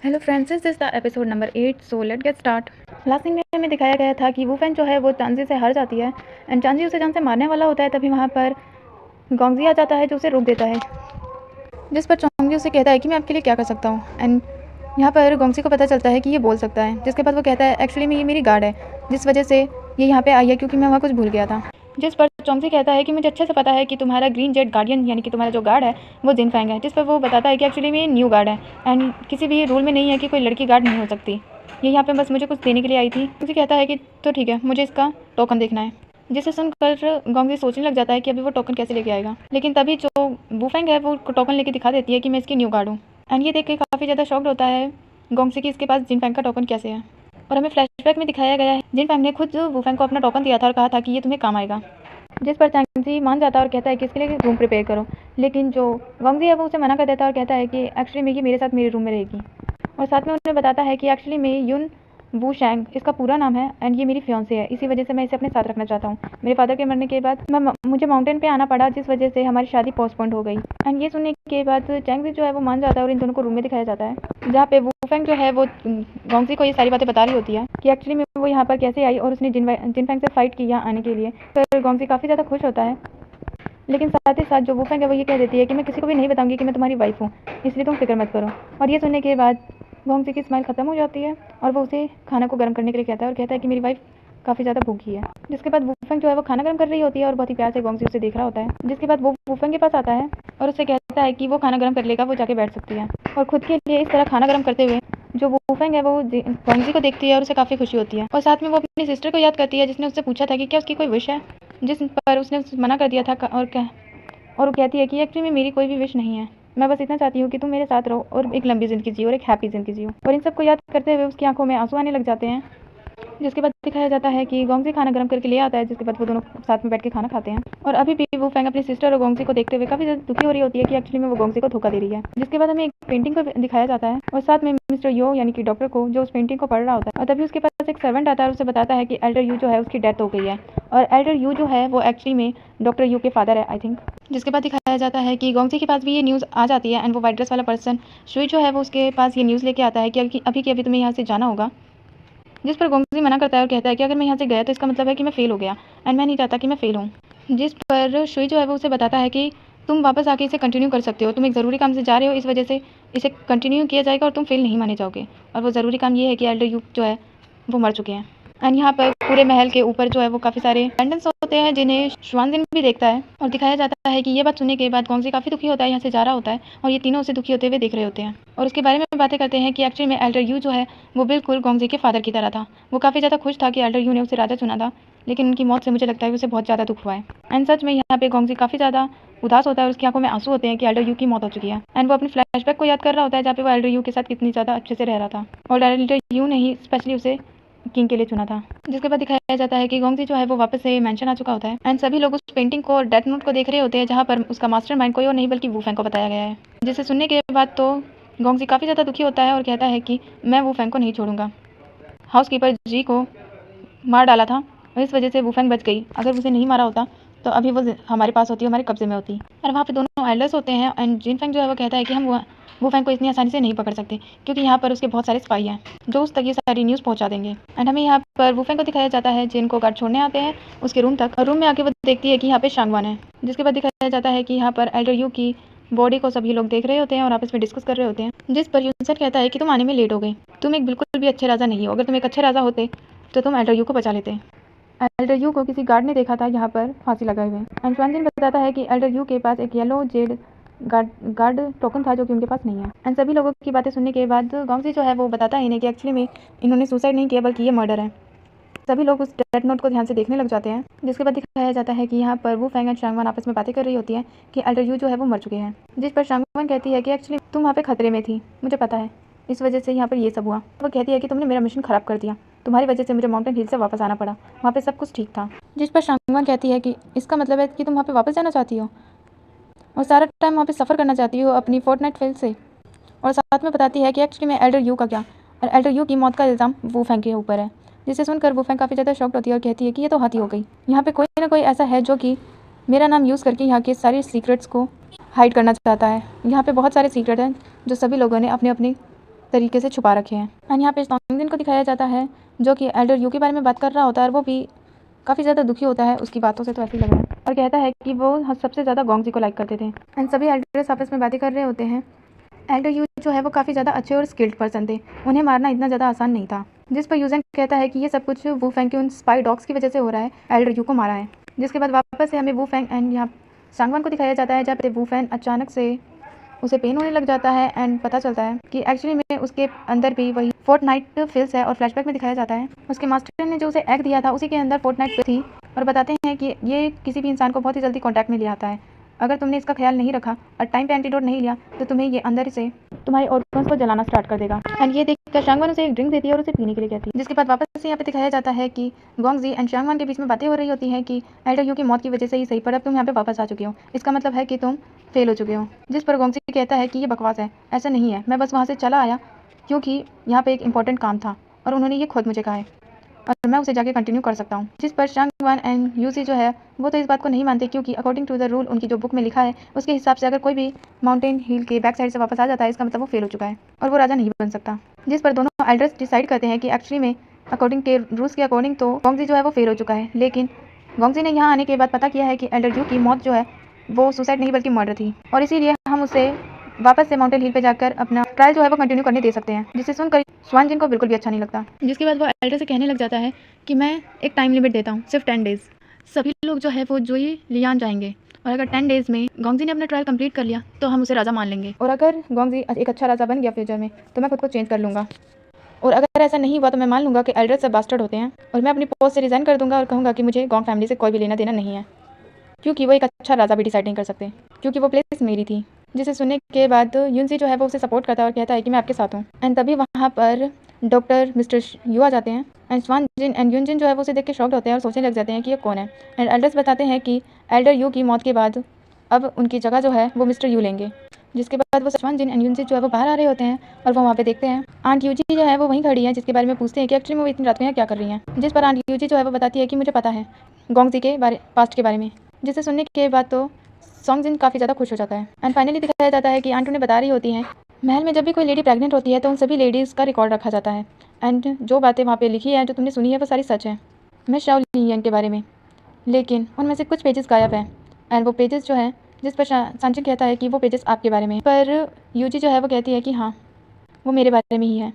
Hello friends, this is the episode number 8, so let get start. Last scene में हमें दिखाया गया था कि वूफेंग जो है वो चांजी से हार जाती है एंड चांजी उसे जान से मारने वाला होता है। तभी वहाँ पर गोंगजी आ जाता है जो उसे रोक देता है, जिस पर चोंगजी उसे कहता है कि मैं आपके लिए क्या कर सकता हूँ। एंड यहाँ पर गोंगजी को पता चलता है कि ये बोल सकता है, जिसके बाद वो कहता है एक्चुअली में ये मेरी गार्ड है, जिस वजह से ये यहाँ पे आई है क्योंकि मैं वहाँ कुछ भूल गया था। जिस पर चोंगजी कहता है कि मुझे अच्छे से पता है कि तुम्हारा ग्रीन जेट गार्डियन यानी कि तुम्हारा जो गार्ड है वो जिनफैंग है। जिस पर वो बताता है कि एक्चुअली में न्यू गार्ड है एंड किसी भी रूल में नहीं है कि कोई लड़की गार्ड नहीं हो सकती, ये यहाँ पे बस मुझे कुछ देने के लिए आई थी। उसे कहता है कि तो ठीक है, मुझे इसका टोकन देखना है। जिसे सुनकर गोंगजी सोचने लग जाता है कि अभी वो टोकन कैसे लेके आएगा, लेकिन तभी जो वूफेंग है वो टोकन लेके दिखा देती है कि मैं इसकी न्यू गार्ड हूँ। एंड ये देख के काफ़ी ज़्यादा शॉक्ड होता है गोंगजी कि इसके पास जिनफैंग का टोकन कैसे है। और हमें फ्लैशबैक में दिखाया गया है जिनफैंग ने खुद वूफेंग को अपना टोकन दिया था और कहा था कि ये तुम्हें काम आएगा, जिस पर चांगजी मान जाता है और कहता है कि इसके लिए रूम प्रिपेयर करो। लेकिन जो गोंगजी है वो उसे मना कर देता है और कहता है कि एक्चुअली में ये मेरे साथ मेरे रूम में रहेगी। और साथ में उन्हें बताता है कि एक्चुअली में युन वू शैंग इसका पूरा नाम है एंड ये मेरी फियांसे है, इसी वजह से मैं इसे अपने साथ रखना चाहता हूँ। मेरे फादर के मरने के बाद मुझे माउंटेन पे आना पड़ा, जिस वजह से हमारी शादी पोस्टपोन्ड हो गई। एंड ये सुनने के बाद चांगजी जो है वो मान जाता है और इन दोनों को रूम में दिखाया जाता है, जहाँ पे वूफेंग जो है वो गोंगजी को ये सारी बातें बता रही होती है कि एक्चुअली में वो यहाँ पर कैसे आई और उसने जिनफैंग से फाइट की यहाँ आने के लिए। तो गोंगजी काफ़ी ज़्यादा खुश होता है, लेकिन साथ ही साथ जो वूफेंग है वो ये कह देती है कि मैं किसी को भी नहीं बताऊंगी कि मैं तुम्हारी वाइफ हूँ, इसलिए तुम फिक्र मत करो। और ये सुनने के बाद गोंगजी की स्माइल खत्म हो जाती है और वो उसे खाना को गर्म करने के लिए कहता है और कहता है कि मेरी वाइफ काफ़ी ज़्यादा भूखी है। जिसके बाद वूफेंग जो है वो खाना गर्म कर रही होती है और बहुत ही प्यार से गोंगजी उसे देख रहा होता है। जिसके बाद वो वूफेंग के पास आता है और उससे कहता है कि वो खाना गर्म कर लेगा, वो जाके बैठ सकती है। और खुद के लिए इस तरह खाना गर्म करते हुए जो वूफेंग है वो गोंगजी को देखती है और उसे काफ़ी खुशी होती है। और साथ में वो अपनी सिस्टर को याद करती है जिसने उससे पूछा था कि क्या उसकी कोई विश है, जिस पर उसने मना कर दिया था। और वो कहती है कि एक्चुअली में मेरी कोई भी विश नहीं है, मैं बस इतना चाहती हूँ कि तुम मेरे साथ रहो और एक लंबी ज़िंदगी जियो और एक हैप्पी ज़िंदगी जियो। और इन सबको याद करते हुए उसकी आंखों में आंसू आने लग जाते हैं। जिसके बाद दिखाया जाता है कि गोंगजी खाना गर्म करके ले आता है, जिसके बाद वो दोनों साथ में बैठ के खाना खाते हैं। और अभी भी वूफेंग अपनी सिस्टर और गोंगजी को देखते हुए काफ़ी ज़्यादा दुखी हो रही होती है कि एक्चुअली में वो गोंगजी को धोखा दे रही है। जिसके बाद हमें एक पेंटिंग को दिखाया जाता है और साथ में मिस्टर यो यानी कि डॉक्टर को, जो उस पेंटिंग को पढ़ रहा होता है। और तभी उसके पास एक सर्वेंट आता है और उसे बताता है कि एल्डर यू जो है उसकी डेथ हो गई है और एल्डर यू जो है वो एक्चुअली में डॉक्टर यू के फादर है, आई थिंक। जिसके बाद दिखाया जाता है कि गोंगजी के पास भी ये न्यूज़ आ जाती है एंड वो वाइट ड्रेस वाला पर्सन शुई जो है वो उसके पास ये न्यूज़ लेके आता है कि अभी के अभी तुम्हें यहाँ से जाना होगा। जिस पर गोंगजी मना करता है और कहता है कि अगर मैं यहाँ से गया तो इसका मतलब है कि मैं फ़ेल हो गया एंड मैं नहीं चाहता कि मैं फ़ेल हूँ। जिस पर शुई जो है वो उसे बताता है कि तुम वापस आके इसे कंटिन्यू कर सकते हो, तुम एक ज़रूरी काम से जा रहे हो, इस वजह से इसे कंटिन्यू किया जाएगा और तुम फेल नहीं माने जाओगे। और वो ज़रूरी काम ये है कि एल्डर यू जो है वो मर चुके हैं। एंड यहाँ पर पूरे महल के ऊपर जो है वो काफ़ी सारे पेंडेंट्स होते हैं जिन्हें श्वानजिन भी देखता है। और दिखाया जाता है कि ये बात सुनने के बाद गोंगजी काफ़ी दुखी होता है, यहाँ से जा रहा होता है और ये तीनों उसे दुखी होते हुए देख रहे होते हैं और उसके बारे में बातें करते हैं कि एक्चुअली में एल्डर यू जो है वो बिल्कुल गोंगजी के फादर की तरह था। वो काफ़ी ज़्यादा खुश था कि एल्डर यू ने उसे राजा चुना था, लेकिन उनकी मौत से मुझे लगता है कि उसे बहुत ज़्यादा दुख हुआ है। एंड सच में यहाँ पे गोंगजी काफ़ी ज़्यादा उदास होता है और उसकी आंखों में आंसू होते हैं कि एल्डर यू की मौत हो चुकी है। एंड वो अपने फ्लैशबैक को याद कर रहा होता है जहाँ पे वो एल्डर यू के साथ कितनी ज़्यादा अच्छे से रह रहा था और एल्डर यू ने ही स्पेशली उसे किंग के लिए चुना था। जिसके बाद दिखाया जाता है कि गोंगजी जो है वो वापस से मेंशन आ चुका होता है एंड सभी लोग उस पेंटिंग को और डेथ नोट को देख रहे होते हैं, जहाँ पर उसका मास्टरमाइंड कोई और नहीं बल्कि वूफेंग को बताया गया है। जिसे सुनने के बाद तो गोंगजी काफ़ी ज़्यादा दुखी होता है और कहता है कि मैं वूफेंग को नहीं छोड़ूंगा। हाउसकीपर जी को मार डाला था और इस वजह से वूफेंग बच गई, अगर उसे नहीं मारा होता तो अभी वो हमारे पास होती, हमारे कब्जे में होती। और वहाँ पे दोनों एल्डर्स होते हैं एंड जिनफेंग जो है वो कहता है कि हम वूफेंग को इतनी आसानी से नहीं पकड़ सकते क्योंकि यहाँ पर उसके बहुत सारे स्पाई हैं जो उस तक ये सारी न्यूज़ पहुँचा देंगे। एंड हमें यहाँ पर वूफेंग को दिखाया जाता है जिनको गार्ड छोड़ने आते हैं उसके रूम तक, और रूम में आके वो देखती है कि यहाँ पे शांगवान है। जिसके बाद दिखाया जाता है कि यहाँ पर एल्डर यू की बॉडी को सभी लोग देख रहे होते हैं और आपस में डिस्कस कर रहे होते हैं। जिस पर यूनसन कहता है कि तुम आने में लेट हो गए, तुम एक बिल्कुल भी अच्छे राजा नहीं हो, अगर तुम एक अच्छे राजा होते तो तुम एल्डर यू को बचा लेते। एल्डर यू को किसी गार्ड ने देखा था यहाँ पर फांसी लगाए हुए एंड श्वानजिन बताता है कि एल्डर यू के पास एक येलो जेड गार्ड टोकन था जो कि उनके पास नहीं है। एंड सभी लोगों की बातें सुनने के बाद गोंगजी जो है वो बताता है इन्हें कि एक्चुअली में इन्होंने सुसाइड नहीं किया बल्कि ये मर्डर है। सभी लोग उस डेथ नोट को ध्यान से देखने लग जाते हैं। जिसके बाद दिखाया जाता है कि यहाँ पर वूफेंग एंड शांगवान आपस में बातें कर रही होती है कि एल्डर यू जो है वो मर चुके हैं। जिस पर शांगवान कहती है कि एक्चुअली तुम वहाँ पे खतरे में थी, मुझे पता है, इस वजह से यहाँ पर ये सब हुआ। वो कहती है कि तुमने मेरा मिशन ख़राब कर दिया, तुम्हारी वजह से मुझे माउंटेन हिल से वापस आना पड़ा, वहाँ पे सब कुछ ठीक था। जिस पर शांगवान कहती है कि इसका मतलब है कि तुम वहाँ पे वापस जाना चाहती हो और सारा टाइम वहाँ पे सफ़र करना चाहती हो अपनी फोर्टनाइट फेल से। और साथ में बताती है कि एक्चुअली में एल्डर यू का क्या, और एल्डर यू की मौत का इल्ज़ाम वूफेंग के ऊपर है। जिसे सुनकर वूफेंग काफ़ी ज़्यादा शॉक्ड होती है और कहती है कि ये तो हाथी हो गई, यहाँ पे कोई ना कोई ऐसा है जो कि मेरा नाम यूज़ करके यहाँ के सारे सीक्रेट्स को हाइड करना चाहता है। यहाँ पे बहुत सारे सीक्रेट हैं जो सभी लोगों ने अपने अपने तरीके से छुपा रखे हैं। एंड यहाँ पे सॉन्गजिन को दिखाया जाता है जो कि एल्डर यू के बारे में बात कर रहा होता है और वो भी काफ़ी ज़्यादा दुखी होता है, उसकी बातों से तो ऐसे ही लग रहा है, और कहता है कि वो सबसे ज़्यादा गोंगजी को लाइक करते थे। एंड सभी एल्डर्स आपस में बातें कर रहे होते हैं। एल्डर यू जो है वो काफ़ी ज़्यादा अच्छे और स्किल्ड पर्सन थे, उन्हें मारना इतना ज़्यादा आसान नहीं था। जिस पर यूजेन कहता है कि ये सब कुछ वू फेंग के उन स्पाई डॉग्स की वजह से हो रहा है, एल्डर यू को मारा है। जिसके बाद वापस से हमें वू फेंग एंड यहाँ सांगवान को दिखाया जाता है, जहाँ पे वू फेंग अचानक से उसे पेन होने लग जाता है एंड पता चलता है कि एक्चुअली में उसके अंदर भी वही फोर्टनाइट फिल्स है। और फ्लैशबैक में दिखाया जाता है उसके मास्टर ने जो उसे एग दिया था उसी के अंदर फोर्टनाइट फिल्स थी, और बताते हैं कि ये किसी भी इंसान को बहुत ही जल्दी कॉन्टैक्ट में ले आता है। अगर तुमने इसका ख्याल नहीं रखा और टाइम पे एंटीडोट नहीं लिया तो तुम्हें ये अंदर से तुम्हारे ऑर्गन्स को जलाना स्टार्ट कर देगा। एंड ये देखकर शांगवान उसे एक ड्रिंक देती है और उसे पीने के लिए कहती है। जिसके बाद वापस से यहाँ पे दिखाया जाता है कि गोंगजी एंड शांगवान के बीच में बातें हो रही होती हैं कि एल्डर यू की मौत की वजह से ही सही, पर अब तुम यहाँ पे वापस आ चुके हो, इसका मतलब है कि तुम फेल हो चुके हो। जिस पर गोंगजी कहता है कि ये बकवास है, ऐसा नहीं है, मैं बस वहाँ से चला आया क्योंकि यहाँ पे एक इंपॉर्टेंट काम था और उन्होंने ये खुद मुझे कहा है और मैं उसे जाके कंटिन्यू कर सकता हूँ। जिस पर शांगवान एंड यूसी जो है वो तो इस बात को नहीं मानते, क्योंकि अकॉर्डिंग टू द रूल उनकी जो बुक में लिखा है उसके हिसाब से अगर कोई भी माउंटेन हिल के बैक साइड से वापस आ जाता है इसका मतलब वो फेल हो चुका है और वो राजा नहीं बन सकता। जिस पर दोनों एल्डर्स डिसाइड करते हैं कि एक्चुअली में अकॉर्डिंग के रूल्स के अकॉर्डिंग तो गोंगजी जो है वो फेल हो चुका है, लेकिन गोंगजी ने यहाँ आने के बाद पता किया है कि एल्डर यू की मौत जो है वो सुसाइड नहीं बल्कि मर्डर थी, और इसीलिए हम उसे वापस से माउंटेन हिल पे जाकर अपना ट्रायल जो है वो कंटिन्यू करने दे सकते हैं। जिसे सुनकर स्वानजिन को बिल्कुल भी अच्छा नहीं लगता। जिसके बाद वो एल्डर से कहने लग जाता है कि मैं एक टाइम लिमिट देता हूँ, सिर्फ 10 डेज़। सभी लोग जो है वो जो ही लियान जाएंगे और अगर 10 डेज़ में गोंगजी ने अपना ट्रायल कंप्लीट कर लिया तो हम उसे राजा मान लेंगे, और अगर गोंगजी एक अच्छा राजा बन गया फ्यूचर में तो मैं खुद को चेंज कर लूँगा, और अगर ऐसा नहीं हुआ तो मैं मान लूँगा कि एल्डर सब बास्टर्ड होते हैं और मैं अपनी पोस्ट से रिज़ाइन कर दूँगा और कहूँगा कि मुझे गोंग फैमिली से कोई भी लेना देना नहीं है, क्योंकि वो एक अच्छा राजा भी डिसाइड नहीं कर सकते, क्योंकि वो प्लेस मेरी थी। जिसे सुनने के बाद युनसी जो है वो उसे सपोर्ट करता है और कहता है कि मैं आपके साथ हूँ। एंड तभी वहाँ पर डॉक्टर मिस्टर यू आ जाते हैं एंड स्वानजिन एंड युनजिन जो है वो उसे देख के शॉक्ड होते हैं और सोचने लग जाते हैं कि ये कौन है। एंड एल्डर्स बताते हैं कि एल्डर यू की मौत के बाद अब उनकी जगह जो है वो मिस्टर यू लेंगे। जिसके बाद वो स्वानजिन एंड युनसी जो है वो बाहर आ रहे होते हैं और वो वहाँ पे देखते हैं आंट यूजी जो है वो वहीं खड़ी है, जिसके बारे में पूछते हैं कि एक्चुअली वो इतनी रात में यहाँ क्या कर रही हैं। जिस पर आंट यूजी जो है वो बताती है कि मुझे पता है गोंगजी के पास्ट के बारे में। जिसे सुनने के बाद तो सॉन्गजिन काफ़ी ज़्यादा खुश हो जाता है। एंड फाइनली दिखाया जाता है कि आंट उन्हें बता रही होती हैं महल में जब भी कोई लेडी प्रेग्नेंट होती है तो उन सभी लेडीज़ का रिकॉर्ड रखा जाता है, एंड जो बातें वहाँ पे लिखी है जो तुमने सुनी है वो सारी सच है। मैं शाओ लियन के बारे में, लेकिन उनमें से कुछ पेजेस गायब हैं एंड वो पेजेस जो है जिस पर सांचिन कहता है कि वो पेजेस आपके बारे में, पर यूजी जो है वो कहती है कि हाँ वो मेरे बारे में ही है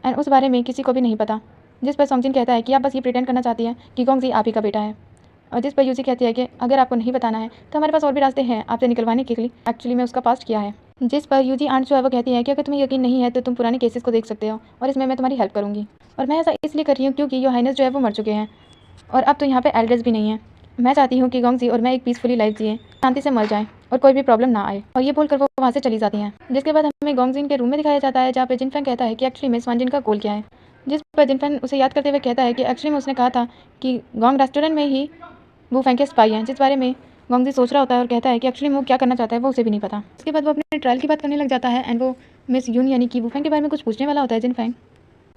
एंड उस बारे में किसी को भी नहीं पता। जिस पर सॉन्गजिन कहता है कि आप बस ये प्रिटेंड करना चाहती हैं कि गोंगजी आप ही का बेटा है, और जिस पर यूजी कहती है कि अगर आपको नहीं बताना है तो हमारे पास और भी रास्ते हैं आपसे निकलवाने के लिए, एक्चुअली मैं उसका पास्ट किया है। जिस पर यूजी आंट जो है वो कहती है कि अगर तुम्हें यकीन नहीं है तो तुम पुराने केसेस को देख सकते हो और इसमें मैं तुम्हारी हेल्प करूँगी, और मैं ऐसा इसलिए कर रही हूँ क्योंकि योर हाइनेस जो है वो मर चुके हैं और अब तो यहाँ पे एल्डर्स भी नहीं है। मैं चाहती हूँ कि गोंगजी और मैं एक पीसफुली लाइफ जिए, शांति से मर जाएं और कोई भी प्रॉब्लम ना आए, और ये बोलकर वो वहाँ से चली जाती हैं। जिसके बाद हमें गोंगजिन के रूम में दिखाया जाता है जहाँ पे जिनफेंग कहता है कि एक्चुअली में स्वानजिन का गोल क्या है। जिस पर जिनफेंग उसे याद करते हुए कहता है कि एक्चुअली में उसने कहा था कि गोंग रेस्टोरेंट में ही वो फेंग के स्पाई हैं, जिस बारे में गोंगजी सोच रहा होता है और कहता है कि एक्चुअली वो क्या करना चाहता है वो उसे भी नहीं पता। इसके बाद वो अपने ट्रायल की बात करने लग जाता है एंड वो मिस यून यानी कि वूफेंग के बारे में कुछ पूछने वाला होता है जिनफेंग,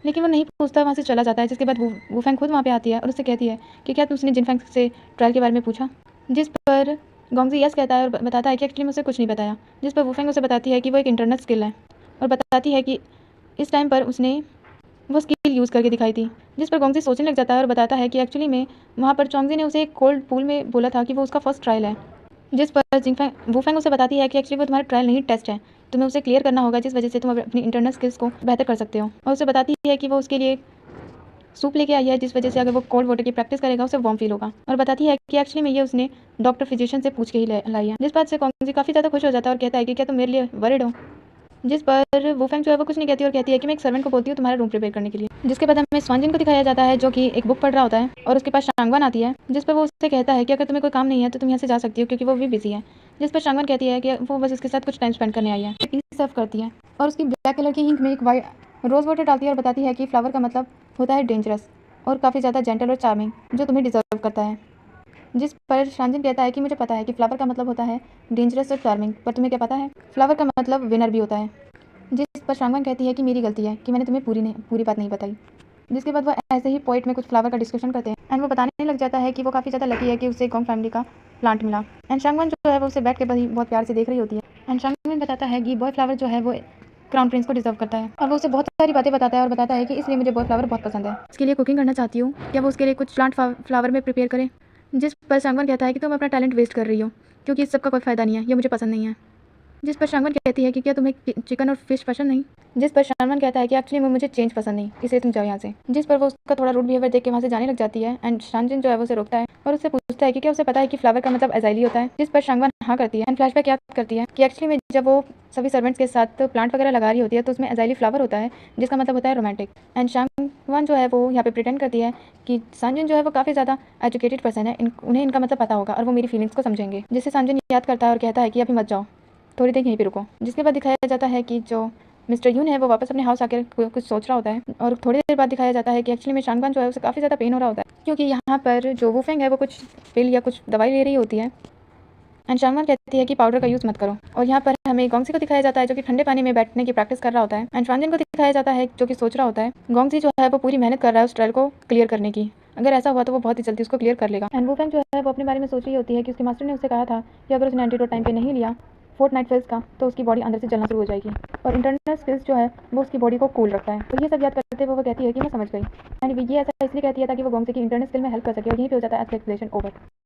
लेकिन वो नहीं पूछता, वहाँ से चला जाता है। जिसके बाद वूफेंग खुद वहाँ पे आती है और उससे कहती है कि क्या तुमने जिनफेंग से ट्रायल के बारे में पूछा। जिस पर गोंगजी यस कहता है और बताता है कि एक्चुअली मुझसे कुछ नहीं बताया। जिस पर वूफेंग उसे बताती है कि वो एक इंटरनल स्किल है और बताती है कि इस टाइम पर उसने वो स्किल यूज़ करके दिखाई थी। जिस पर गोंगजी सोचने लग जाता है और बताता है कि एक्चुअली में वहाँ पर चोंगजी ने उसे एक कोल्ड पूल में बोला था कि वो उसका फर्स्ट ट्रायल है। जिस पर वूफेंग उसे बताती है कि एक्चुअली वो तुम्हारा ट्रायल नहीं टेस्ट है, तुम्हें उसे क्लियर करना होगा जिस वजह से तुम अपनी इंटरनल स्किल्स को बेहतर कर सकते हो, और उसे बताती है कि वो उसके लिए सूप लेके आई है जिस वजह से अगर वो कोल्ड वाटर की प्रैक्टिस करेगा उसे वार्म फील होगा, और बताती है कि एक्चुअली में ये उसने डॉक्टर फिजिशियन से पूछ के ही लाई है। जिस बात से गोंगजी काफ़ी ज़्यादा खुश हो जाता है और कहता है कि क्या तुम मेरे लिए वरिड हो। जिस पर वूफेंग जो है वो कुछ नहीं कहती और कहती है कि मैं एक सर्वेंट को बोलती हूँ तुम्हारा रूम प्रिपेयर करने के लिए। जिसके बाद हमें स्वानजिन को दिखाया जाता है जो कि एक बुक पढ़ रहा होता है और उसके पास शांगवान आती है, जिस पर वो उससे कहता है कि अगर तुम्हें कोई काम नहीं है तो तुम यहाँ से जा सकती हो क्योंकि वो भी बिजी है। जिस पर शांगवान कहती है कि वो बस उसके साथ कुछ टाइम स्पेंड करने आई है, टी सर्व करती है और उसकी ब्लैक कलर की इंक में एक वाइट रोज़ वाटर डालती है और बताती है कि फ्लावर का मतलब होता है डेंजरस और काफ़ी ज़्यादा जेंटल और चार्मिंग जो तुम्हें डिजर्व करता है। जिस पर शांजिन कहता है कि मुझे पता है कि फ्लावर का मतलब होता है डेंजरस और चार्मिंग, पर तुम्हें क्या पता है फ्लावर का मतलब विनर भी होता है। जिस पर शांगवान कहती है कि मेरी गलती है कि मैंने तुम्हें पूरी बात नहीं बताई। जिसके बाद वो ऐसे ही पोइट में कुछ फ्लावर का डिस्क्रिप्शन करते हैं एंड वो बताने लग जाता है कि वो काफ़ी ज़्यादा लकी है कि उसे गोंग फैमिली का प्लांट मिला। एंड शांगवान जो है वो उसे बैठ के बहुत प्यार से देख रही होती है एंड शांगवान बताता है कि बॉय फ्लावर जो है वो क्राउन प्रिंस को डिजर्व करता है। और वो उसे बहुत सारी बातें बताता है और बताता है कि इसलिए मुझे फ्लावर बहुत पसंद है। इसके लिए कुकिंग करना चाहती हूँ, क्या वो उसके लिए कुछ प्लांट फ्लावर में प्रिपेयर करे। जिस पर शांगवान कहता है कि तुम अपना टैलेंट वेस्ट कर रही हो, क्योंकि इस सब का कोई फ़ायदा नहीं है, ये मुझे पसंद नहीं है। जिस पर शांगवान कहती है कि क्या तुम्हें चिकन और फिश पसंद नहीं। जिस पर शांगवान कहता है कि एक्चुअली मुझे चेंज पसंद नहीं, इसलिए तुम जाओ यहाँ से। जिस पर वो उसका थोड़ा रूड बिहेवियर देख के वहाँ से जाने लग जाती है एंड शानजिन जो है वो उसे रोकता है और उससे पूछता है कि क्या उसे पता है कि फ्लावर का मतलब एजाइली होता है। जिस पर शांगवान हाँ करती है एंड फ्लैशबैक याद करती है कि एक्चुअली में जब वो सभी सर्वेंट्स के साथ प्लांट वगैरह लगा रही होती है तो उसमें एजाइली फ्लावर होता है, जिसका मतलब होता है रोमांटिक। एंड शांगवान जो है वो यहाँ पे प्रिटेंड करती है कि सांजिन जो है वो काफ़ी ज़्यादा एजुकेटेड पर्सन है, उन्हें इनका मतलब पता होगा और वो मेरी फीलिंग्स को समझेंगे। जिससे सांजिन याद करता है और कहता है कि अभी मत जाओ, थोड़ी देर यहीं पे रुको। जिसके बाद दिखाया जाता है कि जो मिस्टर यून है वो वापस अपने हाउस आकर कुछ सोच रहा होता है और थोड़ी देर बाद दिखाया जाता है कि एक्चुअली में शांगवान जो है उसे काफ़ी ज़्यादा पेन हो रहा होता है, क्योंकि यहाँ पर जो वुफेंग है वो कुछ पिल या कुछ दवाई ले रही होती है एंड शांगवान कहती है कि पाउडर का यूज़ मत करो। और यहाँ पर हमें गोंगजी को दिखाया जाता है जो कि ठंडे पानी में बैठने की प्रैक्टिस कर रहा होता है एंड शांजिन को दिखाया जाता है जो कि सोच रहा होता है। गोंगजी जो है वो पूरी मेहनत कर रहा है उस ट्रायल को क्लियर करने की, अगर ऐसा हुआ तो वो बहुत ही जल्दी उसको क्लियर कर लेगा। एंड वुफेंग जो है वो अपने बारे में सोच रही होती है कि उसके मास्टर ने उससे कहा था कि अगर उसने एंटीडोट टाइम पे नहीं लिया फोर्टनाइट फेल्स का तो उसकी बॉडी अंदर से जलना शुरू हो जाएगी और इंटरनल स्किल्स जो है वो उसकी बॉडी को कूल रखता है। तो ये सब याद करते हुए वो कहती है कि मैं समझ गई एंड ये ऐसा इसलिए कहती है ताकि वो गोंगजी की इंटरनल स्किल में हेल्प कर सके और यहीं पे हो जाता है एक्सप्लेनेशन ओवर।